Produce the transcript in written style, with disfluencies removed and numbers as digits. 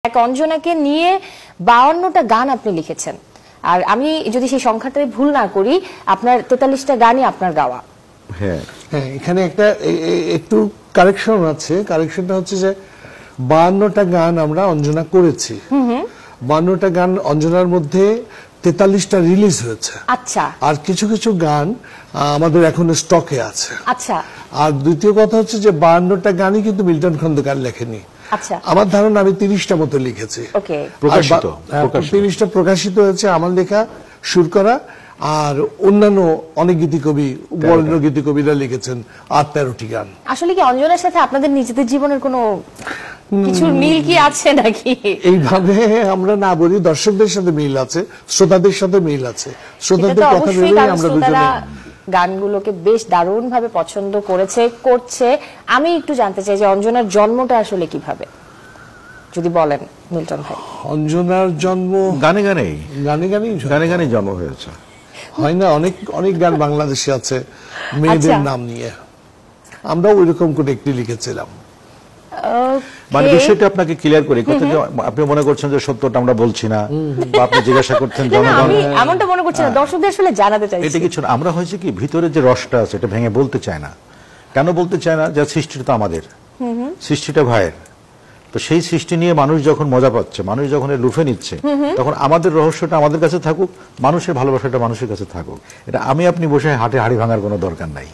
এক অঞ্জনাকে নিয়ে 52টা গান আপনি লিখেছেন, আর আমি যদি সেই সংখ্যাটা ভুল না করি আপনার 43টা গানই আপনার গাওয়া। হ্যাঁ হ্যাঁ, এখানে একটা একটু কারেকশন আছে। কারেকশনটা হচ্ছে যে 52টা গান আমরা অঞ্জনা করেছি। 52টা গান অঞ্জনার মধ্যে 43টা রিলিজ হয়েছে। আচ্ছা। আর কিছু কিছু গান আমাদের এখনো স্টকে আছে। আচ্ছা। আর দ্বিতীয় কথা হচ্ছে যে 52টা গানই কিন্তু মিল্টন খন্দকার লেখেনি। আচ্ছা। আমার ধারণা আমি 30টা মতো লিখেছি। ওকে। প্রকাশিত 30টা প্রকাশিত হয়েছে, আমার লেখা, সুর করা, আর অন্যান্য অনেক গীতিকবি, বরেণ্য গীতিকবিরা লিখেছেন 13টি গান। আসলে কি অঞ্জনার সাথে আপনাদের নিজেদের জীবনের কোনো কিছুর মিল কি আছে নাকি? এইভাবে আমরা না বলি, দর্শকদের সাথে মিল আছে, শ্রোতাদের সাথে মিল আছে। শ্রোতাদের কথা ভেবেই আমরা দুজনে গানগুলোকে বেশ দারুণ ভাবে পছন্দ করছে। আমি একটু জানতে চাই যে অঞ্জনার জন্মটা আসলে কিভাবে, যদি বলেন মিল্টন ভাই। অঞ্জনার জন্ম গানে গানেই জন্ম হয়েছে। হয় না, অনেক অনেক গান বাংলাদেশে আছে মেয়েদের নাম নিয়ে, আমরা ওইরকম করে একটি লিখেছিলাম। মানে বিষয়টা আপনাকে ক্লিয়ার করি, আপনি মনে করছেন যে সত্যটা আমরা বলছি না, বা আপনি জিজ্ঞাসা করছেন জনগণ, আমি এমনটা মনে করছি না, দর্শকদের আসলে জানাতে চাইছি। এটা কিছু না, আমরা হয়েছে কি ভিতরে যে রসটা আছে এটা ভেঙে বলতে চায় না। কেন বলতে চায় না? যে সৃষ্টিটা তো আমাদের, সৃষ্টিটা ভাইয়ের, তো সেই সৃষ্টি নিয়ে মানুষ যখন মজা পাচ্ছে, মানুষ যখন লুফে নিচ্ছে, তখন আমাদের রহস্যটা আমাদের কাছে থাকুক, মানুষের ভালোবাসাটা মানুষের কাছে থাকুক। এটা আমি আপনি বসে হাটে হাড়ি ভাঙার কোনো দরকার নাই।